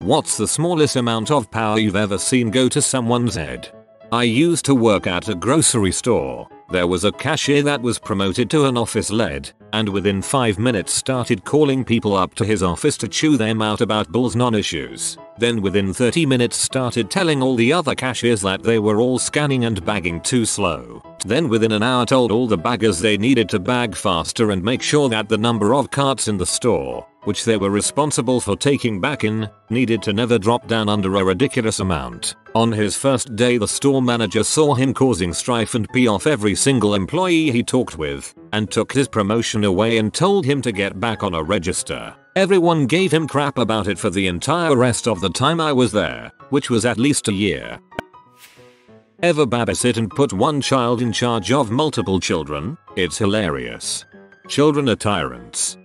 What's the smallest amount of power you've ever seen go to someone's head? I used to work at a grocery store. There was a cashier that was promoted to an office lead, and within 5 minutes started calling people up to his office to chew them out about Bull's non-issues. Then within 30 minutes started telling all the other cashiers that they were all scanning and bagging too slow. Then within an hour told all the baggers they needed to bag faster and make sure that the number of carts in the store, which they were responsible for taking back in, needed to never drop down under a ridiculous amount. On his first day, the store manager saw him causing strife and pee off every single employee he talked with, and took his promotion away and told him to get back on a register. Everyone gave him crap about it for the entire rest of the time I was there, which was at least a year. Ever babysit and put one child in charge of multiple children? It's hilarious. Children are tyrants.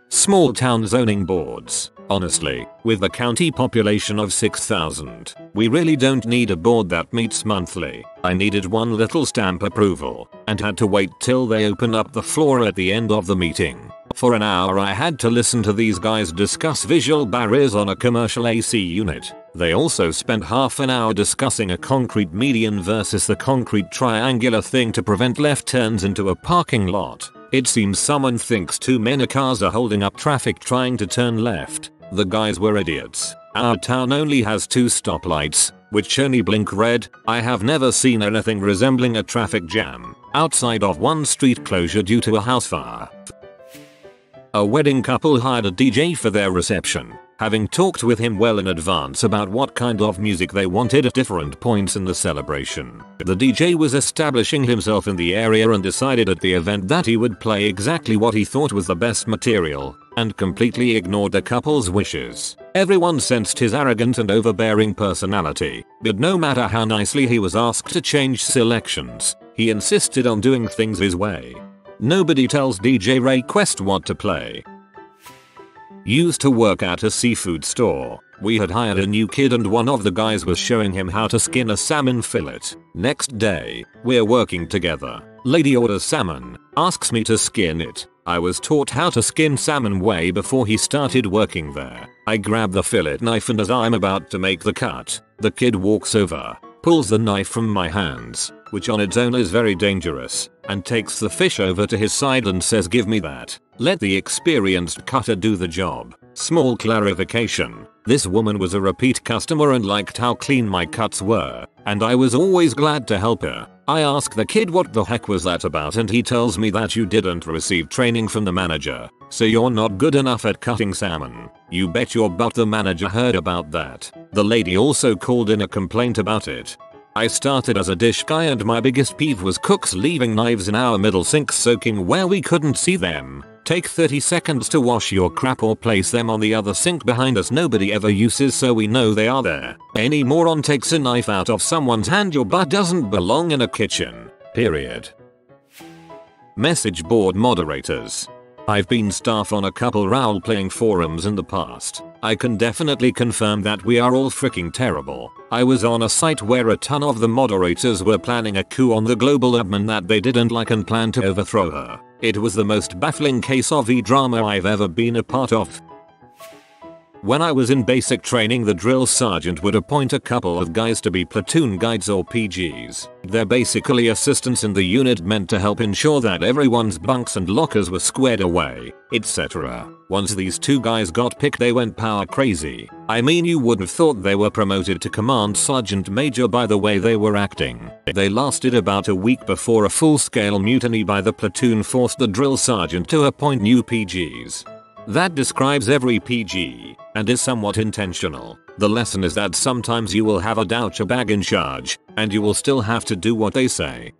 Small town zoning boards. Honestly, with the county population of 6,000, we really don't need a board that meets monthly. I needed one little stamp approval, and had to wait till they open up the floor at the end of the meeting. For an hour I had to listen to these guys discuss visual barriers on a commercial AC unit. They also spent half an hour discussing a concrete median versus the concrete triangular thing to prevent left turns into a parking lot. It seems someone thinks too many cars are holding up traffic trying to turn left. The guys were idiots. Our town only has 2 stoplights, which only blink red. I have never seen anything resembling a traffic jam, outside of one street closure due to a house fire. A wedding couple hired a DJ for their reception, having talked with him well in advance about what kind of music they wanted at different points in the celebration. The DJ was establishing himself in the area and decided at the event that he would play exactly what he thought was the best material, and completely ignored the couple's wishes. Everyone sensed his arrogant and overbearing personality, but no matter how nicely he was asked to change selections, he insisted on doing things his way. Nobody tells DJ Ray Quest what to play. Used to work at a seafood store. We had hired a new kid and one of the guys was showing him how to skin a salmon fillet. Next day, we're working together. Lady orders salmon, asks me to skin it. I was taught how to skin salmon way before he started working there. I grab the fillet knife and as I'm about to make the cut, the kid walks over, pulls the knife from my hands, which on its own is very dangerous, and takes the fish over to his side and says, "Give me that. Let the experienced cutter do the job." Small clarification. This woman was a repeat customer and liked how clean my cuts were, and I was always glad to help her. I ask the kid what the heck was that about and he tells me that you didn't receive training from the manager, so you're not good enough at cutting salmon. You bet your butt the manager heard about that. The lady also called in a complaint about it. I started as a dish guy and my biggest peeve was cooks leaving knives in our middle sink soaking where we couldn't see them. Take 30 seconds to wash your crap or place them on the other sink behind us nobody ever uses so we know they are there. Any moron takes a knife out of someone's hand, your butt doesn't belong in a kitchen. Period. Message board moderators. I've been staff on a couple role-playing forums in the past. I can definitely confirm that we are all freaking terrible. I was on a site where a ton of the moderators were planning a coup on the global admin that they didn't like and planned to overthrow her. It was the most baffling case of e-drama I've ever been a part of. When I was in basic training, the drill sergeant would appoint a couple of guys to be platoon guides or PGs. They're basically assistants in the unit meant to help ensure that everyone's bunks and lockers were squared away, etc. Once these 2 guys got picked they went power crazy. I mean, you would have thought they were promoted to command sergeant major by the way they were acting. They lasted about a week before a full-scale mutiny by the platoon forced the drill sergeant to appoint new PGs. That describes every PG, and is somewhat intentional. The lesson is that sometimes you will have a douchebag in charge, and you will still have to do what they say.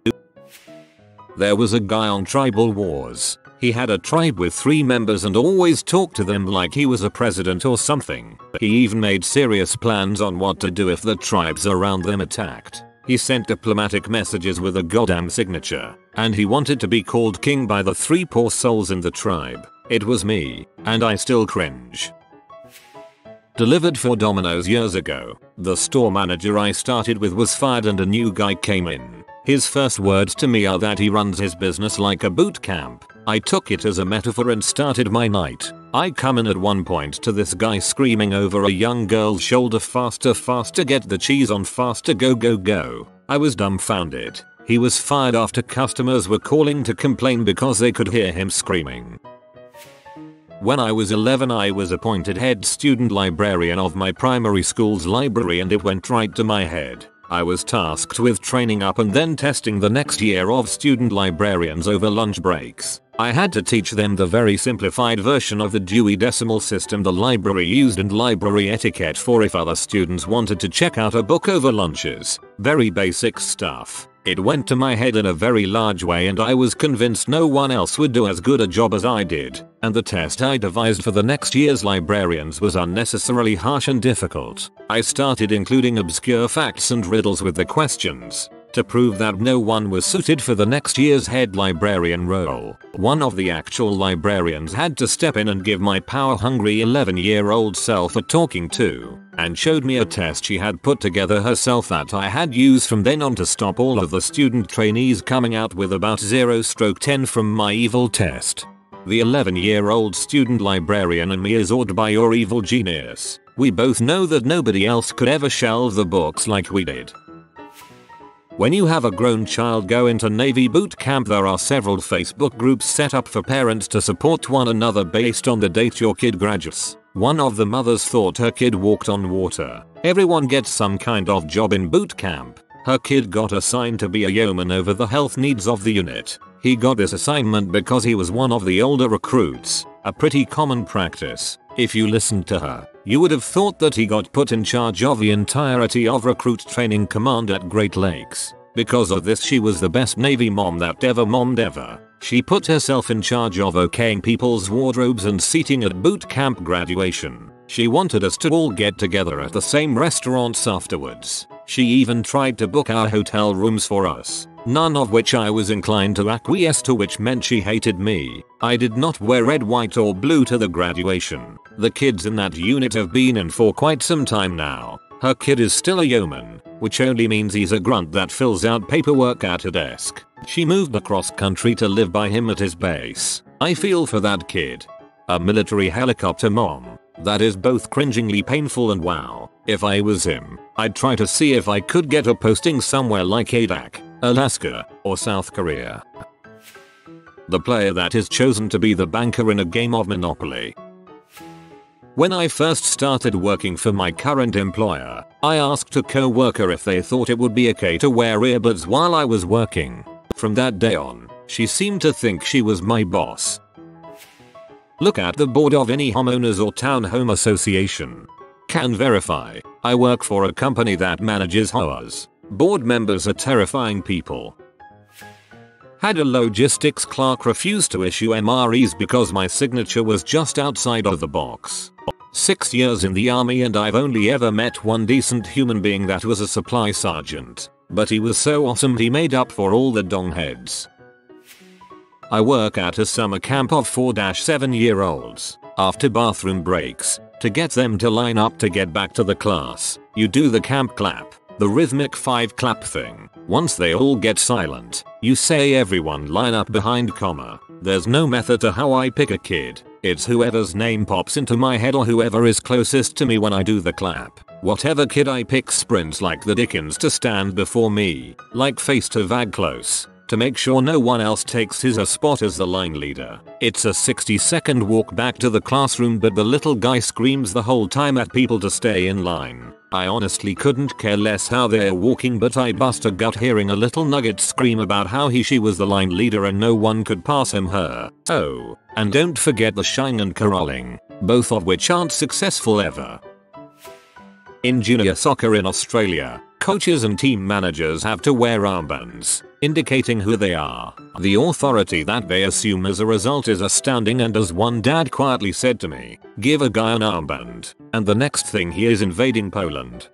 There was a guy on Tribal Wars. He had a tribe with 3 members and always talked to them like he was a president or something. He even made serious plans on what to do if the tribes around them attacked. He sent diplomatic messages with a goddamn signature, and he wanted to be called king by the 3 poor souls in the tribe. It was me, and I still cringe. Delivered for Domino's years ago. The store manager I started with was fired and a new guy came in. His first words to me are that he runs his business like a boot camp. I took it as a metaphor and started my night. I come in at one point to this guy screaming over a young girl's shoulder, faster, faster, get the cheese on, faster, go, go, go. I was dumbfounded. He was fired after customers were calling to complain because they could hear him screaming. When I was 11, I was appointed head student librarian of my primary school's library, and it went right to my head. I was tasked with training up and then testing the next year of student librarians over lunch breaks. I had to teach them the very simplified version of the Dewey Decimal System the library used and library etiquette for if other students wanted to check out a book over lunches. Very basic stuff. It went to my head in a very large way, and I was convinced no one else would do as good a job as I did. And the test I devised for the next year's librarians was unnecessarily harsh and difficult. I started including obscure facts and riddles with the questions. To prove that no one was suited for the next year's head librarian role, one of the actual librarians had to step in and give my power-hungry 11-year-old self a talking to, and showed me a test she had put together herself that I had used from then on to stop all of the student trainees coming out with about 0/10 from my evil test. The 11-year-old student librarian and me is awed by your evil genius. We both know that nobody else could ever shelve the books like we did. When you have a grown child go into Navy boot camp, there are several Facebook groups set up for parents to support one another based on the date your kid graduates. One of the mothers thought her kid walked on water. Everyone gets some kind of job in boot camp. Her kid got assigned to be a yeoman over the health needs of the unit. He got this assignment because he was one of the older recruits, a pretty common practice. If you listened to her, you would have thought that he got put in charge of the entirety of Recruit Training Command at Great Lakes. Because of this, she was the best Navy mom that ever mommed ever. She put herself in charge of okaying people's wardrobes and seating at boot camp graduation. She wanted us to all get together at the same restaurants afterwards. She even tried to book our hotel rooms for us, none of which I was inclined to acquiesce to, which meant she hated me. I did not wear red, white or blue to the graduation. The kids in that unit have been in for quite some time now. Her kid is still a yeoman, which only means he's a grunt that fills out paperwork at a desk. She moved across country to live by him at his base. I feel for that kid. A military helicopter mom. That is both cringingly painful and wow. If I was him, I'd try to see if I could get a posting somewhere like Adak, Alaska, or South Korea. The player that is chosen to be the banker in a game of Monopoly. When I first started working for my current employer, I asked a co-worker if they thought it would be okay to wear earbuds while I was working. From that day on, she seemed to think she was my boss. Look at the board of any homeowners or townhome association. Can verify, I work for a company that manages HOAs. Board members are terrifying people. Had a logistics clerk refuse to issue MREs because my signature was just outside of the box. 6 years in the army and I've only ever met one decent human being that was a supply sergeant. But he was so awesome he made up for all the dongheads. I work at a summer camp of 4-7-year-olds. After bathroom breaks, to get them to line up to get back to the class, you do the camp clap, the rhythmic 5 clap thing. Once they all get silent, you say everyone line up behind comma. There's no method to how I pick a kid. It's whoever's name pops into my head or whoever is closest to me when I do the clap. Whatever kid I pick sprints like the dickens to stand before me, like face to vag close, to make sure no one else takes his spot as the line leader. It's a 60-second walk back to the classroom, but the little guy screams the whole time at people to stay in line. I honestly couldn't care less how they're walking, but I bust a gut hearing a little nugget scream about how she was the line leader and no one could pass her. Oh, and don't forget the shying and caroling, both of which aren't successful ever. In junior soccer in Australia, coaches and team managers have to wear armbands, indicating who they are. The authority that they assume as a result is astounding, and as one dad quietly said to me, give a guy an armband, and the next thing he is invading Poland.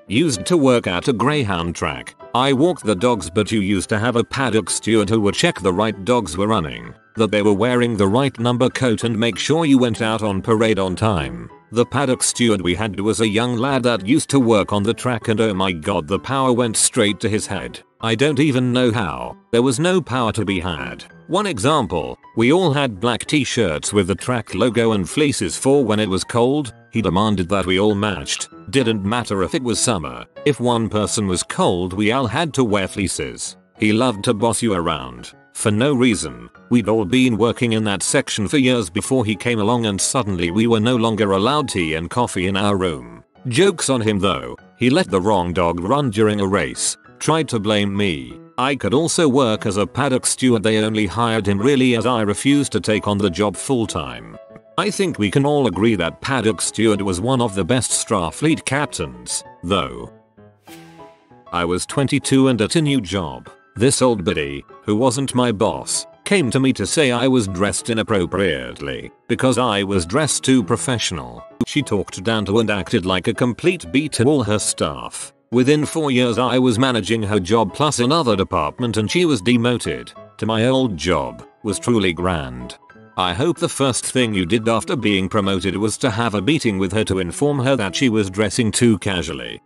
Used to work at a greyhound track. I walked the dogs, but you used to have a paddock steward who would check the right dogs were running, that they were wearing the right number coat, and make sure you went out on parade on time. The paddock steward we had was a young lad that used to work on the track, and oh my god, the power went straight to his head. I don't even know how. There was no power to be had. One example, we all had black t-shirts with the track logo and fleeces for when it was cold. He demanded that we all matched. Didn't matter if it was summer. If one person was cold, we all had to wear fleeces. He loved to boss you around. For no reason. We'd all been working in that section for years before he came along, and suddenly we were no longer allowed tea and coffee in our room. Joke's on him though. He let the wrong dog run during a race. Tried to blame me. I could also work as a paddock steward. They only hired him really as I refused to take on the job full time. I think we can all agree that paddock steward was one of the best Starfleet captains, though. I was 22 and at a new job. This old biddy, who wasn't my boss, came to me to say I was dressed inappropriately because I was dressed too professional. She talked down to and acted like a complete B to all her staff. Within 4 years I was managing her job plus another department, and she was demoted to my old job. Was truly grand. I hope the first thing you did after being promoted was to have a meeting with her to inform her that she was dressing too casually.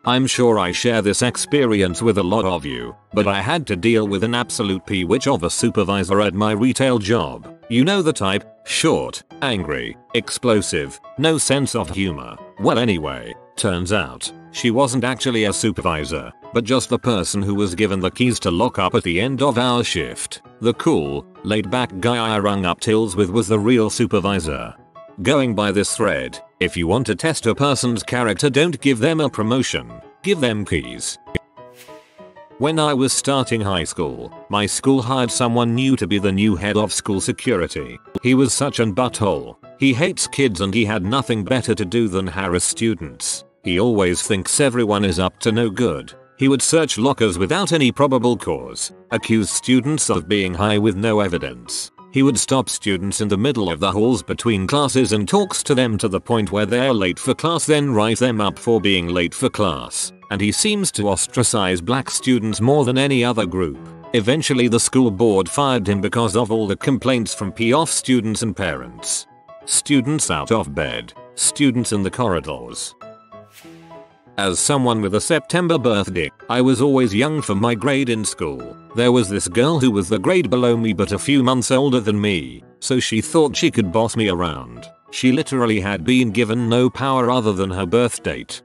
I'm sure I share this experience with a lot of you, but I had to deal with an absolute peewitch of a supervisor at my retail job. You know the type, short, angry, explosive, no sense of humor. Well anyway, turns out, she wasn't actually a supervisor, but just the person who was given the keys to lock up at the end of our shift. The cool, laid-back guy I rung up tills with was the real supervisor. Going by this thread, if you want to test a person's character, don't give them a promotion, give them keys. When I was starting high school, my school hired someone new to be the new head of school security. He was such an butthole. He hates kids and he had nothing better to do than harass students. He always thinks everyone is up to no good. He would search lockers without any probable cause, accuse students of being high with no evidence. He would stop students in the middle of the halls between classes and talks to them to the point where they're late for class, then write them up for being late for class. And he seems to ostracize black students more than any other group. Eventually the school board fired him because of all the complaints from POF students and parents. Students out of bed, students in the corridors. As someone with a September birthday, I was always young for my grade in school. There was this girl who was the grade below me but a few months older than me, so she thought she could boss me around. She literally had been given no power other than her birth date.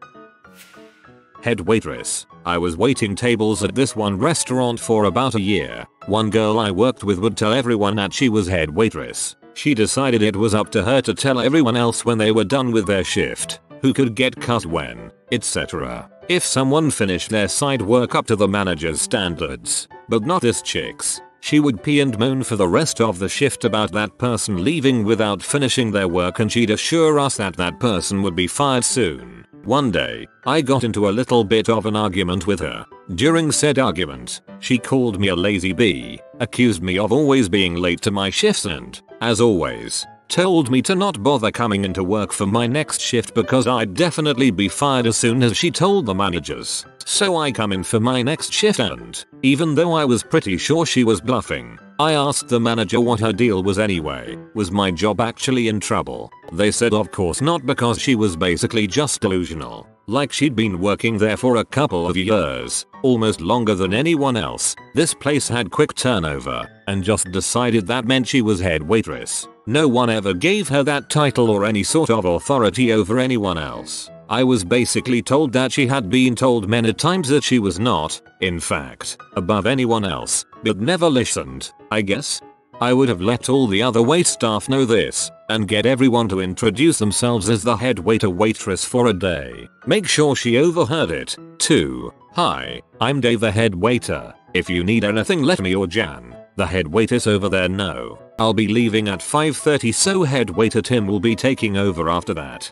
Head waitress. I was waiting tables at this one restaurant for about a year. One girl I worked with would tell everyone that she was head waitress. She decided it was up to her to tell everyone else when they were done with their shift, who could get cut when, etc. If someone finished their side work up to the manager's standards. But not this chick's. She would pee and moan for the rest of the shift about that person leaving without finishing their work, and she'd assure us that that person would be fired soon. One day, I got into a little bit of an argument with her. During said argument, she called me a lazy bee, accused me of always being late to my shifts and, as always, told me to not bother coming into work for my next shift because I'd definitely be fired as soon as she told the managers. So I come in for my next shift and, even though I was pretty sure she was bluffing, I asked the manager what her deal was anyway. Was my job actually in trouble? They said of course not, because she was basically just delusional. Like she'd been working there for a couple of years, almost longer than anyone else. This place had quick turnover, and just decided that meant she was head waitress. No one ever gave her that title or any sort of authority over anyone else. I was basically told that she had been told many times that she was not, in fact, above anyone else, but never listened, I guess. I would have let all the other wait staff know this, and get everyone to introduce themselves as the head waiter waitress for a day. Make sure she overheard it, too. Hi, I'm Dave the head waiter. If you need anything let me or Jan, the head waitress over there know. I'll be leaving at 5:30, so head waiter Tim will be taking over after that.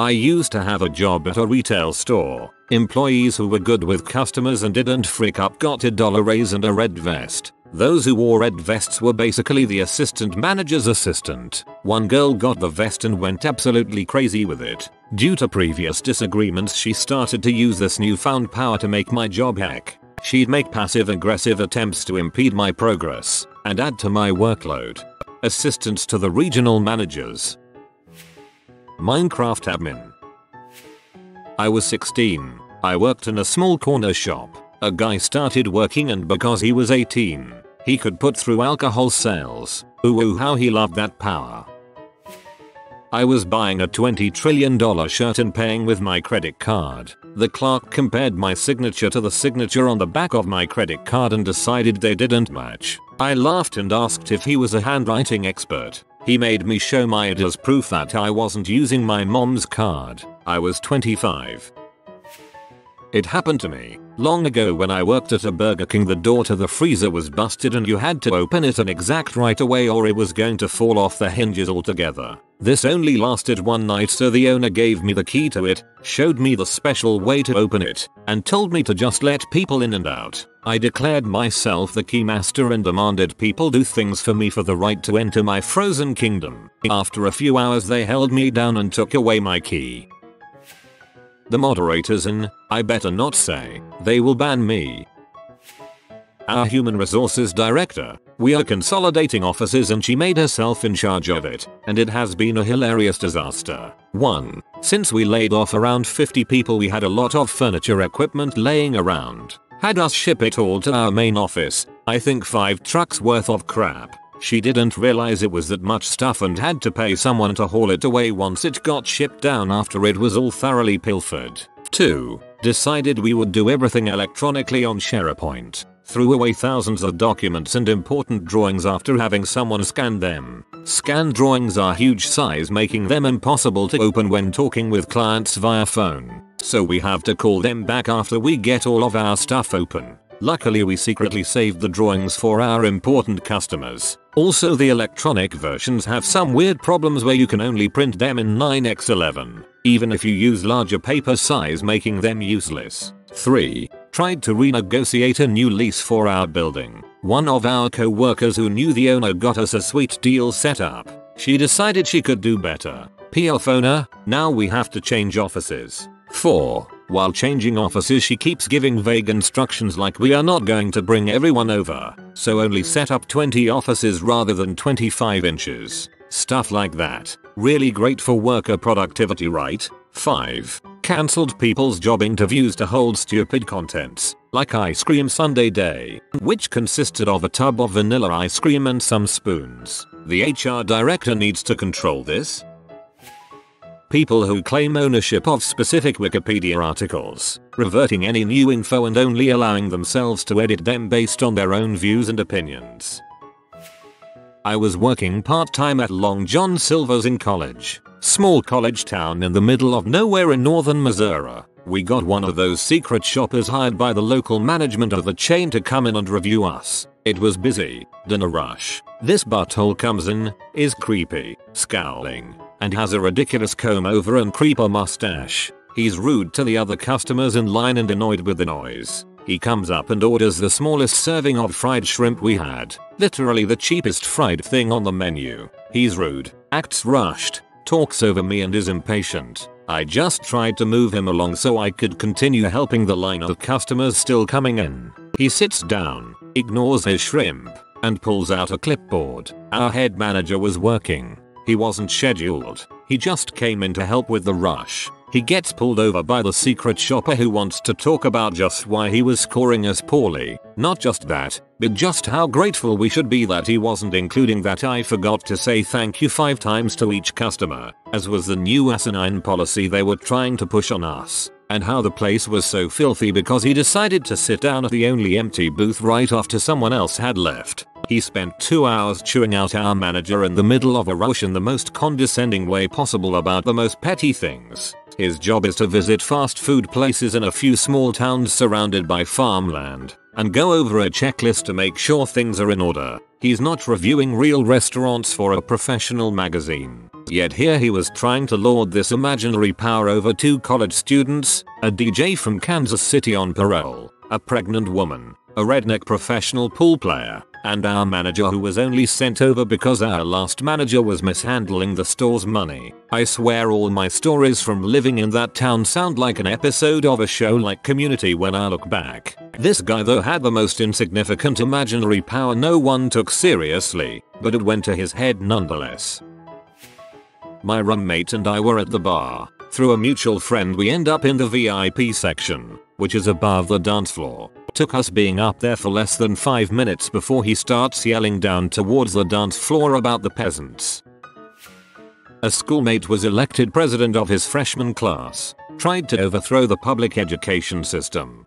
I used to have a job at a retail store. Employees who were good with customers and didn't freak up got a $1 raise and a red vest. Those who wore red vests were basically the assistant manager's assistant. One girl got the vest and went absolutely crazy with it. Due to previous disagreements, she started to use this newfound power to make my job heck. She'd make passive-aggressive attempts to impede my progress and add to my workload. Assistants to the regional managers. Minecraft admin. I was 16. I worked in a small corner shop. A guy started working, and because he was 18, he could put through alcohol sales. Ooh, how he loved that power. I was buying a $20 trillion shirt and paying with my credit card. The clerk compared my signature to the signature on the back of my credit card and decided they didn't match. I laughed and asked if he was a handwriting expert. He made me show my ID as proof that I wasn't using my mom's card. I was 25. It happened to me long ago when I worked at a Burger King. The door to the freezer was busted and you had to open it an exact right away or it was going to fall off the hinges altogether. This only lasted one night, so the owner gave me the key to it, showed me the special way to open it, and told me to just let people in and out. I declared myself the keymaster and demanded people do things for me for the right to enter my frozen kingdom. After a few hours they held me down and took away my key. The moderators in, I better not say, they will ban me. Our human resources director, we are consolidating offices and she made herself in charge of it, and it has been a hilarious disaster. 1. Since we laid off around 50 people, we had a lot of furniture equipment laying around. Had us ship it all to our main office, I think 5 trucks worth of crap. She didn't realize it was that much stuff and had to pay someone to haul it away once it got shipped down after it was all thoroughly pilfered. 2. Decided we would do everything electronically on SharePoint. Threw away thousands of documents and important drawings after having someone scan them. Scanned drawings are huge size, making them impossible to open when talking with clients via phone. So we have to call them back after we get all of our stuff open. Luckily we secretly saved the drawings for our important customers. Also, the electronic versions have some weird problems where you can only print them in 9x11, even if you use larger paper size, making them useless. 3. Tried to renegotiate a new lease for our building. One of our co-workers who knew the owner got us a sweet deal set up. She decided she could do better. PF owner, now we have to change offices. 4. While changing offices she keeps giving vague instructions like we are not going to bring everyone over, so only set up 20 offices rather than 25 inches. Stuff like that. Really great for worker productivity, right? 5. Cancelled people's job interviews to hold stupid contents, like ice cream sundae day, which consisted of a tub of vanilla ice cream and some spoons. The HR director needs to control this. People who claim ownership of specific Wikipedia articles, reverting any new info and only allowing themselves to edit them based on their own views and opinions. I was working part-time at Long John Silver's in college. Small college town in the middle of nowhere in northern Missouri. We got one of those secret shoppers hired by the local management of the chain to come in and review us. It was busy, in a rush. This butthole comes in, is creepy, scowling, and has a ridiculous comb over and creeper mustache. He's rude to the other customers in line and annoyed with the noise. He comes up and orders the smallest serving of fried shrimp we had. Literally the cheapest fried thing on the menu. He's rude, acts rushed, talks over me and is impatient. I just tried to move him along so I could continue helping the line of customers still coming in. He sits down, ignores his shrimp, and pulls out a clipboard. Our head manager was working. He wasn't scheduled. He just came in to help with the rush. He gets pulled over by the secret shopper who wants to talk about just why he was scoring us poorly. Not just that, but just how grateful we should be that he wasn't including that I forgot to say thank you 5 times to each customer, as was the new asinine policy they were trying to push on us. And how the place was so filthy because he decided to sit down at the only empty booth right after someone else had left. He spent 2 hours chewing out our manager in the middle of a rush in the most condescending way possible about the most petty things. His job is to visit fast food places in a few small towns surrounded by farmland, and go over a checklist to make sure things are in order. He's not reviewing real restaurants for a professional magazine. Yet here he was trying to lord this imaginary power over 2 college students, a DJ from Kansas City on parole, a pregnant woman, a redneck professional pool player, and our manager who was only sent over because our last manager was mishandling the store's money. I swear all my stories from living in that town sound like an episode of a show like Community when I look back. This guy though had the most insignificant imaginary power no one took seriously, but it went to his head nonetheless. My roommate and I were at the bar. Through a mutual friend we end up in the VIP section, which is above the dance floor. Took us being up there for less than 5 minutes before he starts yelling down towards the dance floor about the peasants. A schoolmate was elected president of his freshman class. Tried to overthrow the public education system.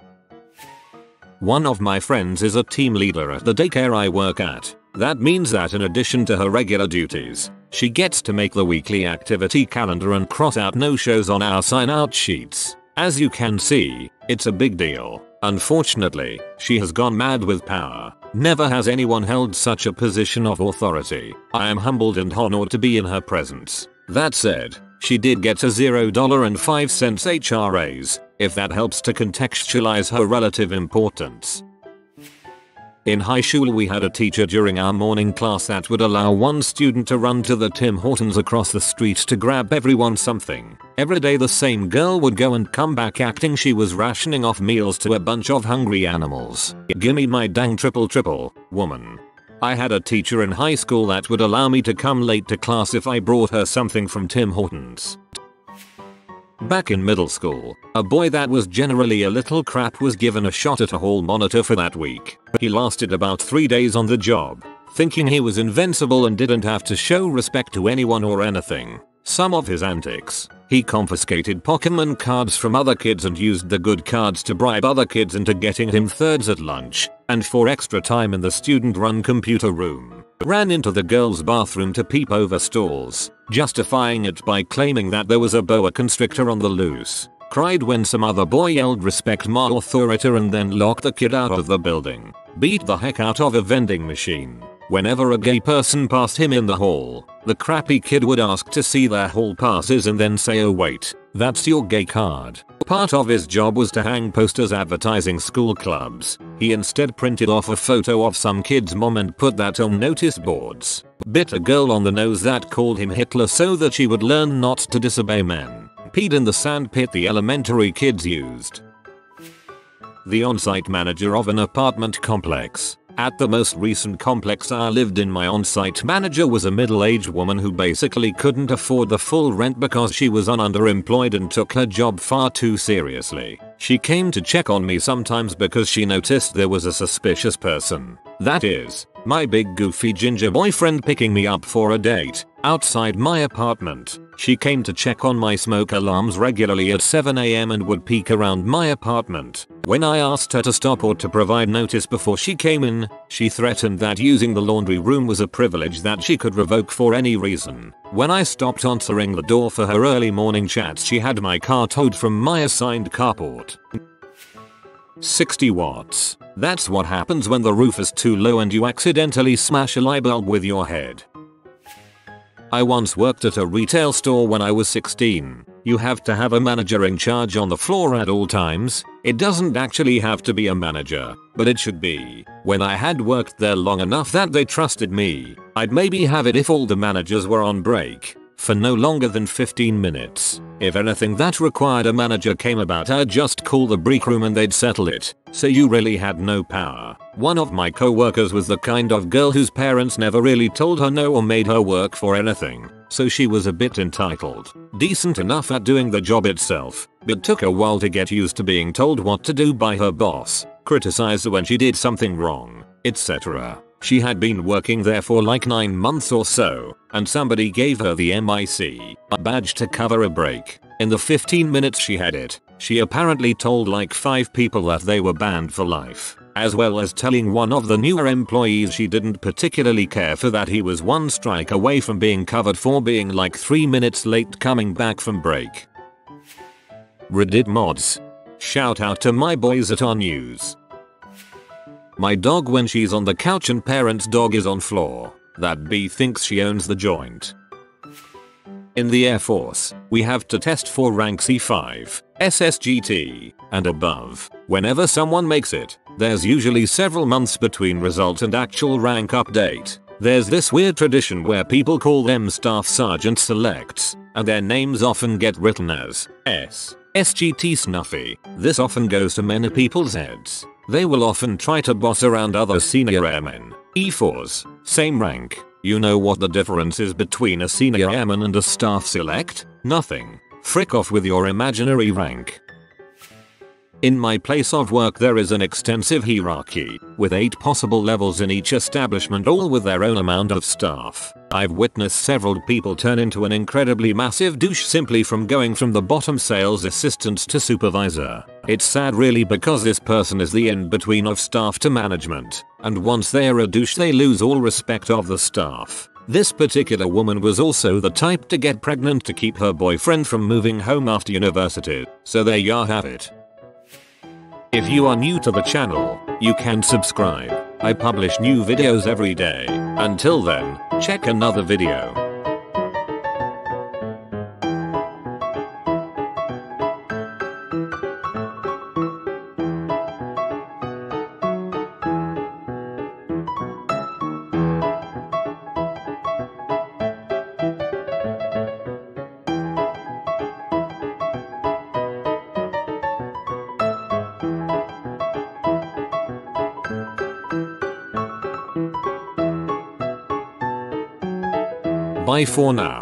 One of my friends is a team leader at the daycare I work at. That means that in addition to her regular duties, she gets to make the weekly activity calendar and cross out no-shows on our sign-out sheets. As you can see, it's a big deal. Unfortunately, she has gone mad with power. Never has anyone held such a position of authority. I am humbled and honored to be in her presence. That said, she did get a $0.05 HR raise, if that helps to contextualize her relative importance. In high school we had a teacher during our morning class that would allow one student to run to the Tim Hortons across the street to grab everyone something. Every day the same girl would go and come back acting she was rationing off meals to a bunch of hungry animals. Gimme my dang triple, woman. I had a teacher in high school that would allow me to come late to class if I brought her something from Tim Hortons. Back in middle school, a boy that was generally a little crap was given a shot at a hall monitor for that week. He lasted about 3 days on the job, thinking he was invincible and didn't have to show respect to anyone or anything. Some of his antics: he confiscated Pokemon cards from other kids and used the good cards to bribe other kids into getting him thirds at lunch, and for extra time in the student-run computer room. Ran into the girls' bathroom to peep over stalls, justifying it by claiming that there was a boa constrictor on the loose. Cried when some other boy yelled respect my authority and then locked the kid out of the building. Beat the heck out of a vending machine. Whenever a gay person passed him in the hall, the crappy kid would ask to see their hall passes and then say, "Oh wait, that's your gay card." Part of his job was to hang posters advertising school clubs. He instead printed off a photo of some kid's mom and put that on notice boards. Bit a girl on the nose that called him Hitler so that she would learn not to disobey men. Peed in the sandpit the elementary kids used. The on-site manager of an apartment complex. At the most recent complex I lived in, my on-site manager was a middle-aged woman who basically couldn't afford the full rent because she was underemployed and took her job far too seriously. She came to check on me sometimes because she noticed there was a suspicious person. That is, my big goofy ginger boyfriend picking me up for a date outside my apartment. She came to check on my smoke alarms regularly at 7 AM and would peek around my apartment. When I asked her to stop or to provide notice before she came in, she threatened that using the laundry room was a privilege that she could revoke for any reason. When I stopped answering the door for her early morning chats, she had my car towed from my assigned carport. 60 watts. That's what happens when the roof is too low and you accidentally smash a light bulb with your head. I once worked at a retail store when I was 16. You have to have a manager in charge on the floor at all times. It doesn't actually have to be a manager, but it should be. When I had worked there long enough that they trusted me, I'd maybe have it if all the managers were on break for no longer than 15 minutes. If anything that required a manager came about, I'd just call the break room and they'd settle it, so you really had no power. One of my co-workers was the kind of girl whose parents never really told her no or made her work for anything, so she was a bit entitled. Decent enough at doing the job itself, but took a while to get used to being told what to do by her boss, criticized when she did something wrong, etc. She had been working there for like 9 months or so, and somebody gave her the MIC, a badge to cover a break. In the 15 minutes she had it, she apparently told like 5 people that they were banned for life, as well as telling one of the newer employees she didn't particularly care for that he was 1 strike away from being covered for being like 3 minutes late coming back from break. Reddit mods. Shout out to my boys at Our News. My dog, when she's on the couch and parent's dog is on floor, that bee thinks she owns the joint. In the Air Force, we have to test for rank C5, SSGT, and above. Whenever someone makes it, there's usually several months between result and actual rank update. There's this weird tradition where people call them Staff Sergeant Selects, and their names often get written as SGT Snuffy. This often goes to many people's heads. They will often try to boss around other senior airmen, E4s, same rank, You know what the difference is between a senior airman and a staff select? Nothing. Frick off with your imaginary rank. In my place of work there is an extensive hierarchy, with 8 possible levels in each establishment, all with their own amount of staff. I've witnessed several people turn into an incredibly massive douche simply from going from the bottom sales assistant to supervisor. It's sad really, because this person is the in-between of staff to management, and once they are a douche they lose all respect of the staff. This particular woman was also the type to get pregnant to keep her boyfriend from moving home after university, so there you have it. If you are new to the channel, you can subscribe. I publish new videos every day. Until then, check another video. Bye for now.